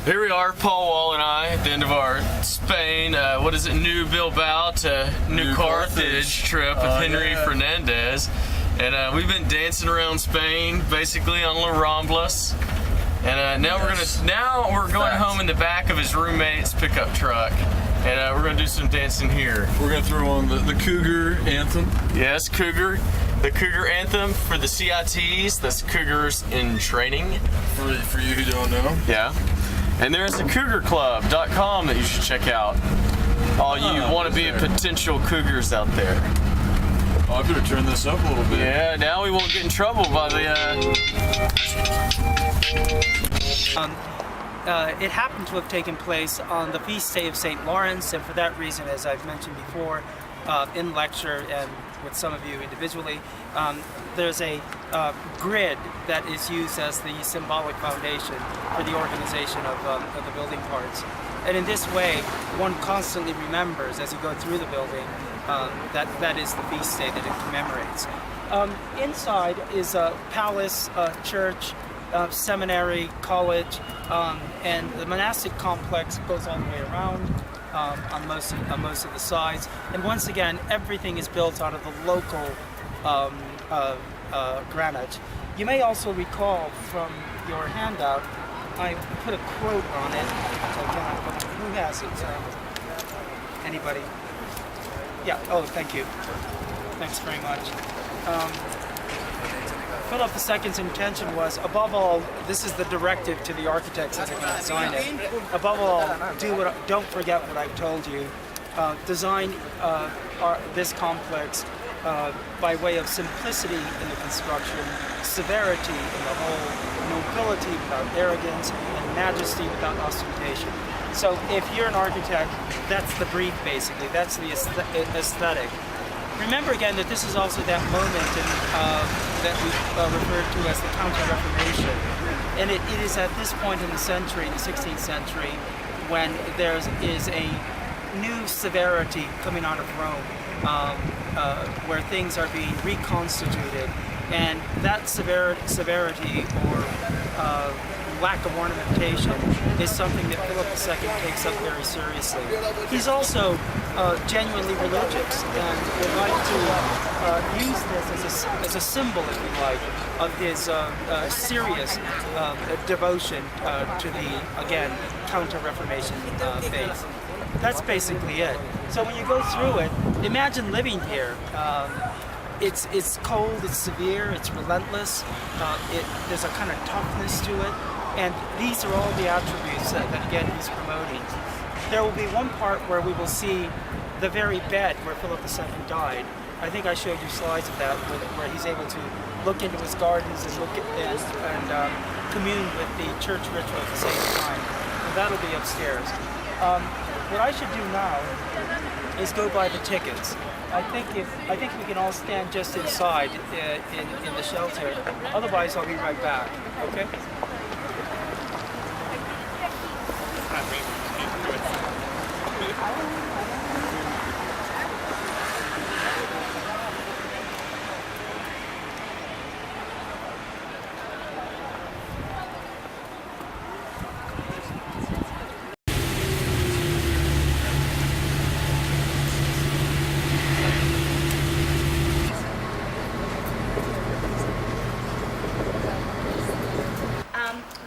Here we are, Paul Wall and I, at the end of our Spain, New Bilbao to New Carthage trip with Henry Fernandez. And we've been dancing around Spain, basically on La Ramblas. And now we're going home in the back of his roommate's pickup truck. And we're gonna do some dancing here. We're gonna throw on the Cougar anthem. Yes, Cougar. The Cougar anthem for the CITs. That's Cougars in Training. For you who don't know. Yeah. And there's a CougarClub.com that you should check out. All you want to be potential Cougars out there. Oh, I better turn this up a little bit. Yeah, now we won't get in trouble by the. It happened to have taken place on the feast day of St. Lawrence, and for that reason, as I've mentioned before, in lecture and with some of you individually, there's a grid that is used as the symbolic foundation for the organization of the building parts. And in this way, one constantly remembers as you go through the building that is the feast day that it commemorates. Inside is a palace, church, seminary, college, and the monastic complex goes all the way around on most of the sides. And once again, everything is built out of the local granite. You may also recall from your handout, I put a quote on it. Who has it? Anybody? Yeah. Oh, thank you. Thanks very much. Philip II's intention was, above all, this is the directive to the architects that are going to design it. Above all, don't forget what I've told you. Design this complex by way of simplicity in the construction, severity in the whole, nobility without arrogance, and majesty without ostentation. So if you're an architect, that's the brief basically, that's the aesthetic. Remember again that this is also that moment that we referred to as the Counter-Reformation. And it is at this point in the century, the 16th century, when there is a new severity coming out of Rome, where things are being reconstituted. And that severity or lack of ornamentation is something that Philip II takes up very seriously. He's also genuinely religious and would like to use this as a symbol, if you like, of his serious devotion to the, again, Counter-Reformation faith. That's basically it. So when you go through it, imagine living here. It's cold, it's severe, it's relentless, there's a kind of toughness to it, and these are all the attributes that again he's promoting. There will be one part where we will see the very bed where Philip II died. I think I showed you slides of that, where he's able to look into his gardens and look at this and commune with the church ritual at the same time. And that'll be upstairs. What I should do now is go buy the tickets. I think we can all stand just inside in the shelter. Otherwise, I'll be right back. Okay?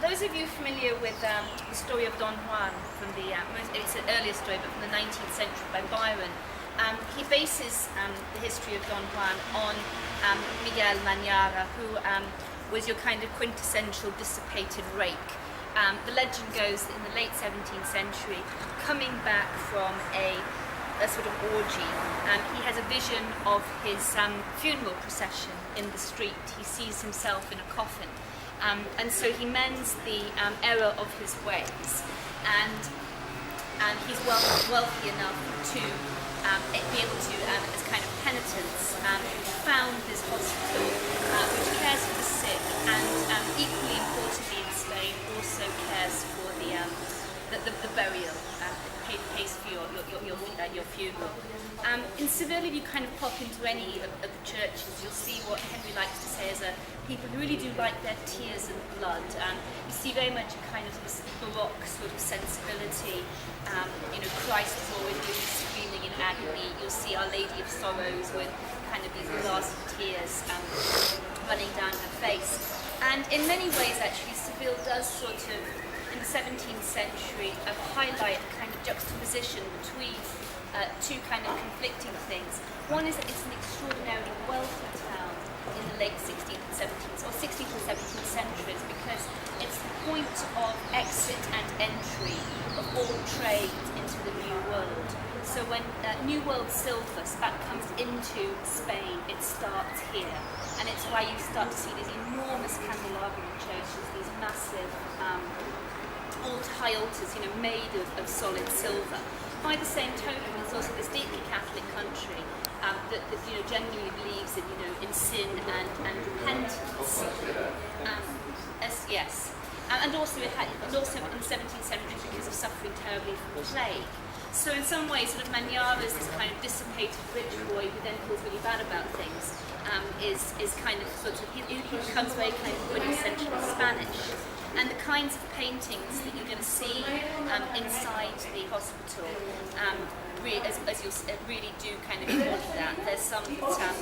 Those of you familiar with the story of Don Juan from it's an earlier story, but from the 19th century by Byron, he bases the history of Don Juan on Miguel Mañara, who was your kind of quintessential dissipated rake. The legend goes that in the late 17th century, coming back from a sort of orgy, he has a vision of his funeral procession in the street. He sees himself in a coffin. And so he mends the error of his ways, and he's wealthy enough to be able to, as kind of penitence, found this hospital which cares for the sick, and equally importantly in Spain, also cares for the the burial case for your funeral. In Seville, if you kind of pop into any of the churches, you'll see what Henry likes to say is people who really do like their tears and blood. You see very much a kind of this Baroque sort of sensibility. Christ is always really screaming in agony. You'll see Our Lady of Sorrows with kind of these glass tears running down her face. And in many ways, actually, Seville does sort of, in the 17th century, highlight a kind of juxtaposition between two kind of conflicting things. One is that it's an extraordinarily wealthy town in the late 16th and 17th, or 16th and 17th centuries, because it's the point of exit and entry of all trade into the New World. So when New World silver comes into Spain, it starts here. And it's why you start to see these enormous candelabrum churches, these massive high altars, made of solid silver. By the same token, it's also this deeply Catholic country that genuinely believes in sin and repentance. Yes. And also in the 17th century, because of suffering terribly from the plague. So in some ways, sort of Mañara is this kind of dissipated rich boy who then feels really bad about things. Is kind of sort of he becomes very kind of quintessentially Spanish. And the kinds of paintings that you're going to see inside the hospital, as you really do kind of embody that. There's some that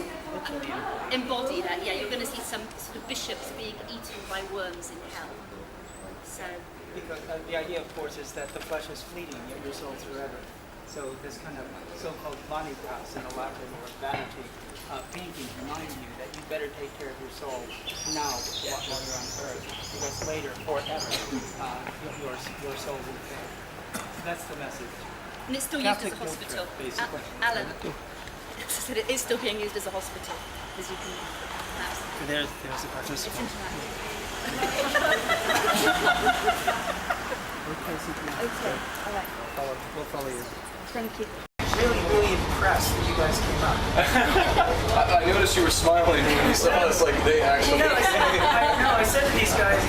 embody that. Yeah, you're going to see some sort of bishops being eaten by worms in hell. So. Because the idea, of course, is that the flesh is fleeting, yet your soul's forever. So this kind of so-called vanitas in Latin, or vanity, paintings remind you that you better take care of your soul now while you're on earth, because later, forever, your soul will fail. So that's the message. And it's still Catholic used as a hospital. basically. Alan, so it is still being used as a hospital, as you can perhaps. There's a participant. Okay, all right. We'll follow you. Thank you. Really impressed that you guys came up. I noticed you were smiling when you saw us, like they actually. I said to these guys,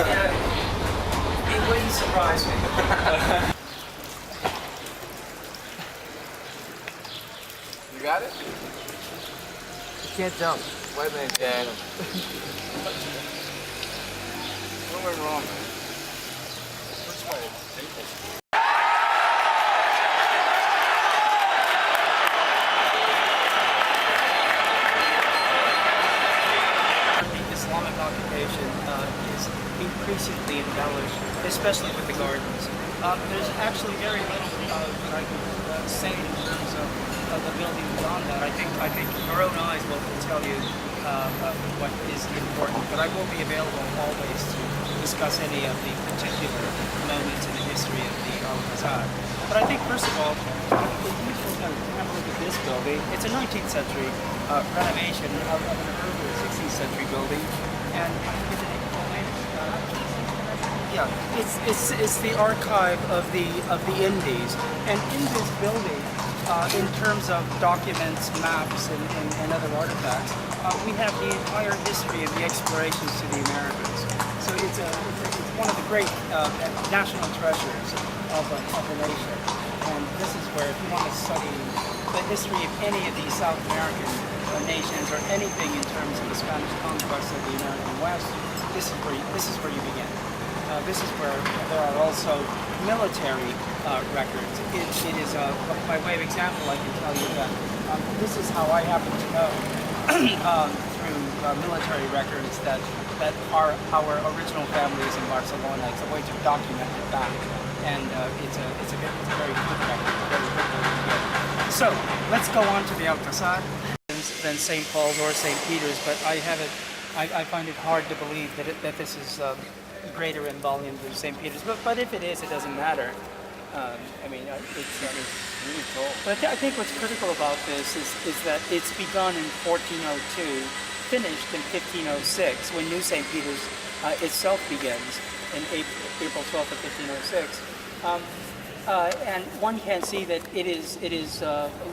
it wouldn't surprise me. You got it? You can't jump. White man can't jump. What went wrong, man? Which way? The Islamic occupation is increasingly embellished, especially with the gardens. There's actually very little that I can say in terms of the building beyond that. I think your own eyes will tell you what is important, but I will be available always to discuss any of the particular moments in the history of the Alcazar. But I think, first of all, it's useful to have a look at this building. It's a 19th century renovation of an earlier 16th century building, and it's the archive of the Indies, and in this building, in terms of documents, maps, and other artifacts, we have the entire history of the explorations to the Americas. So it's one of the great national treasures of the nation. And this is where, if you want to study the history of any of these South American nations, or anything in terms of the Spanish conquest of the American West, this is where you begin. This is where there are also military records. It is, by way of example, I can tell you that this is how I happen to know through military records that our original family is in Barcelona. It's a way to document it back, and it's a very good record. Very good way to get. So let's go on to the Alcazar, than St. Paul's or St. Peter's, but I find it hard to believe that this is greater in volume than St. Peter's, but if it is, it doesn't matter. It's really cool. But I think what's critical about this is that it's begun in 1402, finished in 1506, when New St. Peter's itself begins in April 12th of 1506. And one can see that it is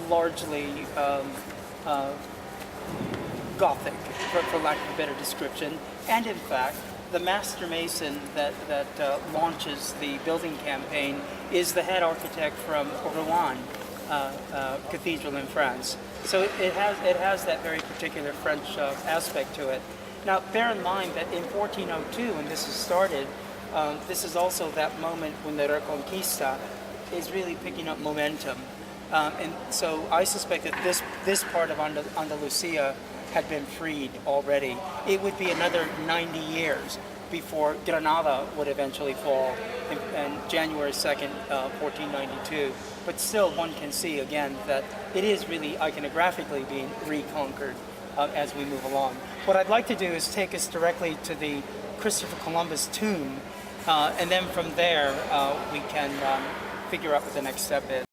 largely Gothic, for lack of a better description, and in fact, the master mason that launches the building campaign is the head architect from Rouen Cathedral in France. So it has that very particular French aspect to it. Now, bear in mind that in 1402, when this is started, this is also that moment when the Reconquista is really picking up momentum. And so I suspect that this part of Andalusia had been freed already. It would be another 90 years before Granada would eventually fall in January 2nd, 1492. But still, one can see again that it is really iconographically being reconquered as we move along. What I'd like to do is take us directly to the Christopher Columbus tomb, and then from there we can figure out what the next step is.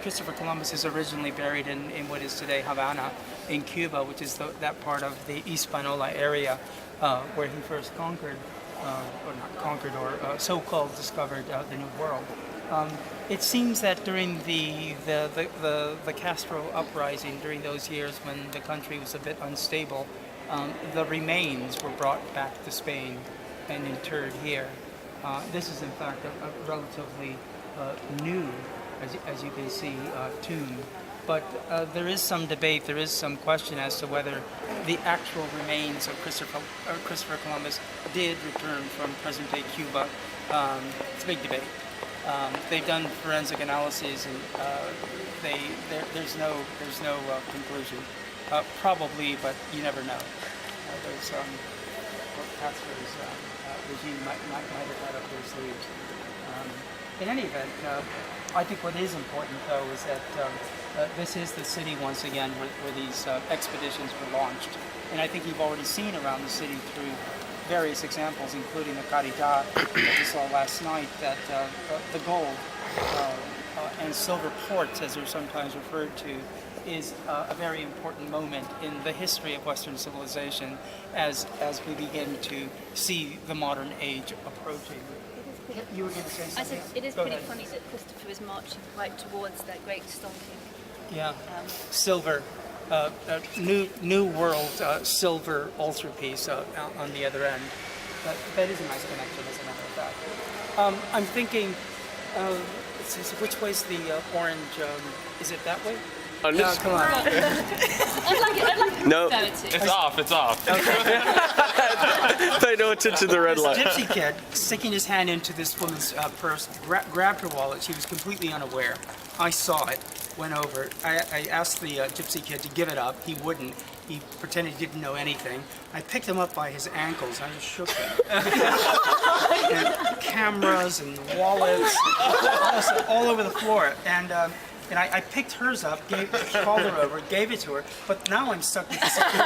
Christopher Columbus is originally buried in what is today Havana in Cuba, which is that part of the Hispaniola area where he first conquered, or not conquered, or so-called discovered the New World. It seems that during the Castro uprising, during those years when the country was a bit unstable, the remains were brought back to Spain and interred here. This is in fact a relatively new, as you can see, tomb. But there is some debate, there is some question as to whether the actual remains of Christopher Columbus did return from present-day Cuba. It's a big debate. They've done forensic analyses, and there's no conclusion. Probably, but you never know. There's what Castro's regime might have had up their sleeves. In any event, I think what is important, though, is that this is the city, once again, where these expeditions were launched. And I think you've already seen around the city through various examples, including the Caridad that we saw last night, that the gold and silver ports, as they're sometimes referred to, is a very important moment in the history of Western civilization as we begin to see the modern age approaching. You were going to say I something? said it is Go pretty ahead. funny that Christopher is marching right towards that great stonking. Yeah, silver, New World silver altarpiece on the other end. That is a nice connection, as a matter of fact. I'm thinking, let's see, so which way's the orange? Is it that way? On No, this, come on. I'd like no, clarity. it's off. It's off. Pay no attention to the red This light. gypsy kid, sticking his hand into this woman's purse, grabbed her wallet. She was completely unaware. I saw it, went over. I asked the gypsy kid to give it up. He wouldn't. He pretended he didn't know anything. I picked him up by his ankles. I just shook him. And cameras and wallets, all over the floor. And I picked hers up, called her over, gave it to her, but now I'm stuck with the situation.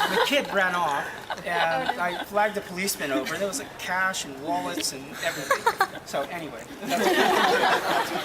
The kid ran off, and I flagged the policeman over. There was like cash and wallets and everything. So anyway, that's